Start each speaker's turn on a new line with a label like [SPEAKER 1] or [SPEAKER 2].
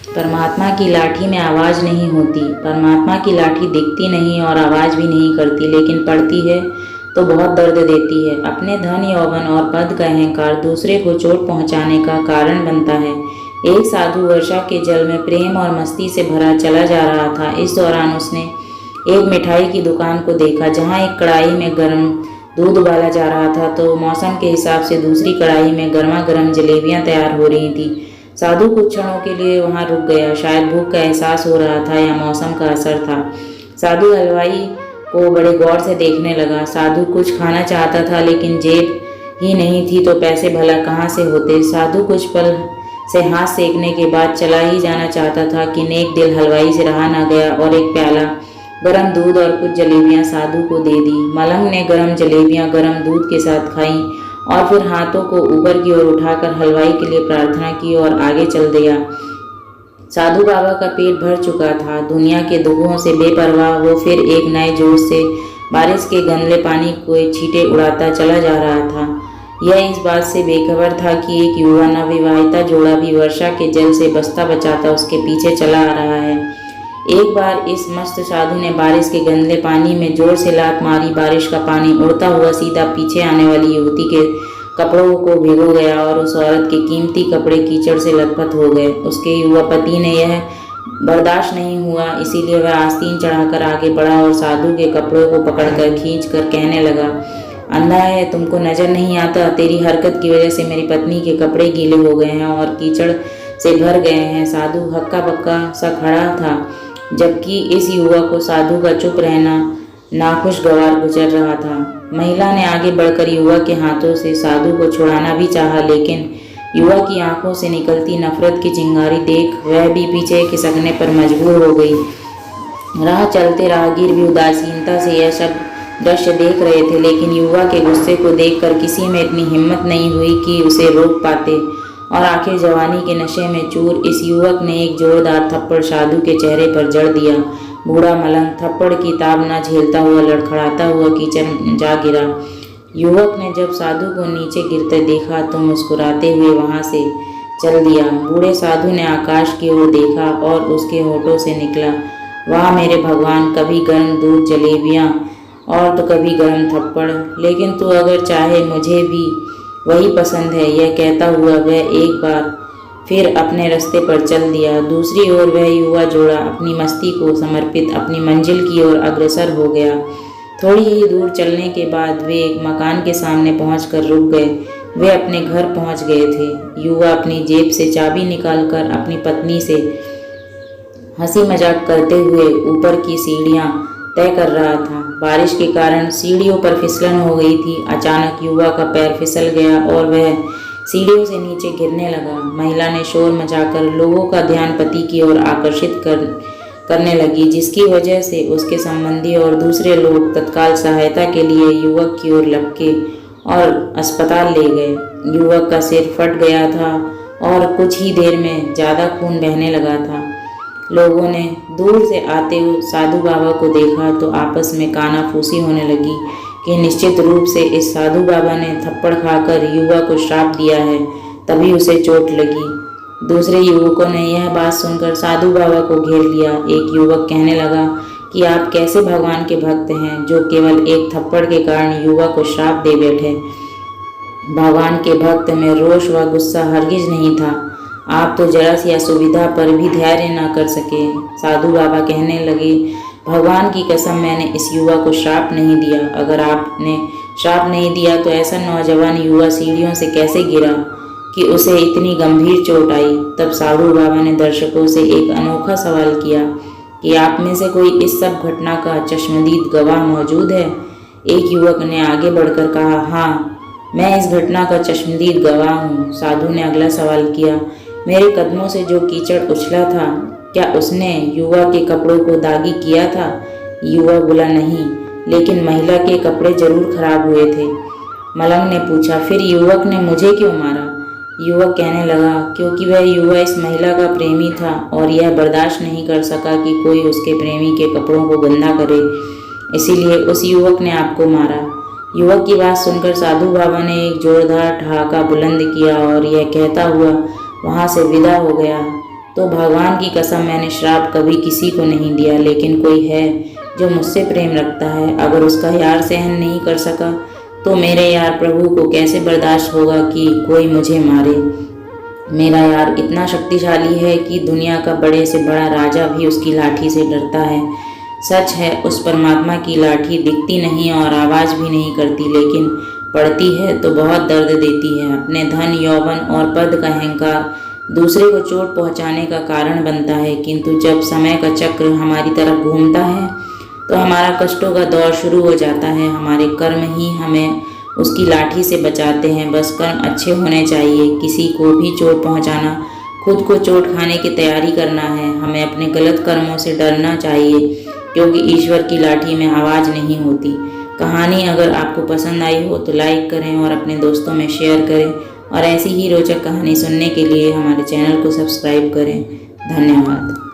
[SPEAKER 1] परमात्मा की लाठी में आवाज़ नहीं होती। परमात्मा की लाठी दिखती नहीं और आवाज़ भी नहीं करती, लेकिन पड़ती है तो बहुत दर्द देती है। अपने धन, यौवन और पद का अहंकार दूसरे को चोट पहुंचाने का कारण बनता है। एक साधु वर्षा के जल में प्रेम और मस्ती से भरा चला जा रहा था। इस दौरान उसने एक मिठाई की दुकान को देखा, जहाँ एक कढ़ाई में गर्म दूध उबाला जा रहा था तो मौसम के हिसाब से दूसरी कढ़ाई में गर्मा गर्म जलेबियां तैयार हो रही थी। साधु कुछ क्षणों के लिए वहां रुक गया। शायद भूख का एहसास हो रहा था या मौसम का असर था। साधु हलवाई को बड़े गौर से देखने लगा। साधु कुछ खाना चाहता था, लेकिन जेब ही नहीं थी तो पैसे भला कहाँ से होते। साधु कुछ पल से हाथ सेकने के बाद चला ही जाना चाहता था कि नेक दिल हलवाई से रहा ना गया और एक प्याला गरम दूध और कुछ जलेबियां साधु को दे दी। मलंग ने गरम जलेबियां गरम दूध के साथ खाईं और फिर हाथों को ऊपर की ओर उठाकर हलवाई के लिए प्रार्थना की और आगे चल दिया। साधु बाबा का पेट भर चुका था। दुनिया के दुखों से बेपरवाह वो फिर एक नए जोश से बारिश के गंदले पानी को छींटे उड़ाता चला जा रहा था। यह इस बात से बेखबर था कि एक युवा नवविवाहिता जोड़ा भी वर्षा के जल से बचता बचाता उसके पीछे चला आ रहा है। एक बार इस मस्त साधु ने बारिश के गंदले पानी में जोर से लात मारी। बारिश का पानी उड़ता हुआ सीधा पीछे आने वाली युवती के कपड़ों को भिगो गया और उस औरत के कीमती कपड़े कीचड़ से लथपथ हो गए। उसके युवा पति ने यह बर्दाश्त नहीं हुआ, इसीलिए वह आस्तीन चढ़ाकर आगे बढ़ा और साधु के कपड़ों को पकड़कर खींचकर कहने लगा, अंधा है, तुमको नजर नहीं आता? तेरी हरकत की वजह से मेरी पत्नी के कपड़े गीले हो गए हैं और कीचड़ से भर गए हैं। साधु हक्का बक्का सा खड़ा था, जबकि इस युवा को साधु का चुप रहना नाखुशगवार गुजर रहा था। महिला ने आगे बढ़कर युवा के हाथों से साधु को छुड़ाना भी चाहा, लेकिन युवा की आंखों से निकलती नफरत की चिंगारी देख वह भी पीछे खिसकने पर मजबूर हो गई। राह चलते राहगीर भी उदासीनता से यह सब दृश्य देख रहे थे, लेकिन युवा के गुस्से को देखकर किसी में इतनी हिम्मत नहीं हुई कि उसे रोक पाते। और आखिर जवानी के नशे में चूर इस युवक ने एक जोरदार थप्पड़ साधु के चेहरे पर जड़ दिया। बूढ़ा मलंग थप्पड़ की ताब न झेलता हुआ लड़खड़ाता हुआ कीचड़ में जा गिरा। युवक ने जब साधु को नीचे गिरते देखा तो मुस्कुराते हुए वहां से चल दिया। बूढ़े साधु ने आकाश की ओर देखा और उसके होठों से निकला, वाह मेरे भगवान, कभी गर्म दूध जलेबियाँ और तो कभी गर्म थप्पड़, लेकिन तू अगर चाहे मुझे भी वही पसंद है। यह कहता हुआ वह एक बार फिर अपने रास्ते पर चल दिया। दूसरी ओर वह युवा जोड़ा अपनी मस्ती को समर्पित अपनी मंजिल की ओर अग्रसर हो गया। थोड़ी ही दूर चलने के बाद वे एक मकान के सामने पहुंचकर रुक गए। वे अपने घर पहुंच गए थे। युवा अपनी जेब से चाबी निकालकर अपनी पत्नी से हंसी मजाक करते हुए ऊपर की सीढ़ियां तय कर रहा था। बारिश के कारण सीढ़ियों पर फिसलन हो गई थी। अचानक युवा का पैर फिसल गया और वह सीढ़ियों से नीचे गिरने लगा। महिला ने शोर मचाकर लोगों का ध्यान पति की ओर आकर्षित करने लगी, जिसकी वजह से उसके संबंधी और दूसरे लोग तत्काल सहायता के लिए युवक की ओर लपके और अस्पताल ले गए। युवक का सिर फट गया था और कुछ ही देर में ज़्यादा खून बहने लगा था। लोगों ने दूर से आते हुए साधु बाबा को देखा तो आपस में कानाफूसी होने लगी कि निश्चित रूप से इस साधु बाबा ने थप्पड़ खाकर युवा को श्राप दिया है, तभी उसे चोट लगी। दूसरे युवकों ने यह बात सुनकर साधु बाबा को घेर लिया। एक युवक कहने लगा कि आप कैसे भगवान के भक्त हैं जो केवल एक थप्पड़ के कारण युवा को श्राप दे बैठे। भगवान के भक्त में रोष व गुस्सा हरगिज नहीं था। आप तो जरा सी असुविधा पर भी धैर्य न कर सके। साधु बाबा कहने लगे, भगवान की कसम, मैंने इस युवा को श्राप नहीं दिया। अगर आपने श्राप नहीं दिया तो ऐसा नौजवान युवा सीढ़ियों से कैसे गिरा कि उसे इतनी गंभीर चोट आई। तब साधु बाबा ने दर्शकों से एक अनोखा सवाल किया कि आप में से कोई इस सब घटना का चश्मदीद गवाह मौजूद है? एक युवक ने आगे बढ़कर कहा, हाँ, मैं इस घटना का चश्मदीद गवाह हूँ। साधु ने अगला सवाल किया, मेरे कदमों से जो कीचड़ उछला था, क्या उसने युवा के कपड़ों को दागी किया था? युवा बोला, नहीं, लेकिन महिला के कपड़े जरूर खराब हुए थे। मलंग ने पूछा, फिर युवक ने मुझे क्यों मारा? युवक कहने लगा, क्योंकि वह युवा इस महिला का प्रेमी था और यह बर्दाश्त नहीं कर सका कि कोई उसके प्रेमी के कपड़ों को गंदा करे, इसीलिए उस युवक ने आपको मारा। युवक की बात सुनकर साधु बाबा ने एक जोरदार ठहाका बुलंद किया और यह कहता हुआ वहाँ से विदा हो गया। तो भगवान की कसम मैंने श्राप कभी किसी को नहीं दिया, लेकिन कोई है जो मुझसे प्रेम रखता है, अगर उसका यार सहन नहीं कर सका तो मेरे यार प्रभु को कैसे बर्दाश्त होगा कि कोई मुझे मारे। मेरा यार इतना शक्तिशाली है कि दुनिया का बड़े से बड़ा राजा भी उसकी लाठी से डरता है। सच है, उस परमात्मा की लाठी दिखती नहीं और आवाज़ भी नहीं करती, लेकिन पड़ती है तो बहुत दर्द देती है। अपने धन, यौवन और पद का अहंकार दूसरे को चोट पहुंचाने का कारण बनता है, किंतु जब समय का चक्र हमारी तरफ घूमता है तो हमारा कष्टों का दौर शुरू हो जाता है। हमारे कर्म ही हमें उसकी लाठी से बचाते हैं। बस कर्म अच्छे होने चाहिए, किसी को भी चोट पहुंचाना खुद को चोट खाने की तैयारी करना है। हमें अपने गलत कर्मों से डरना चाहिए, क्योंकि ईश्वर की लाठी में आवाज़ नहीं होती। कहानी अगर आपको पसंद आई हो तो लाइक करें और अपने दोस्तों में शेयर करें, और ऐसी ही रोचक कहानी सुनने के लिए हमारे चैनल को सब्सक्राइब करें। धन्यवाद।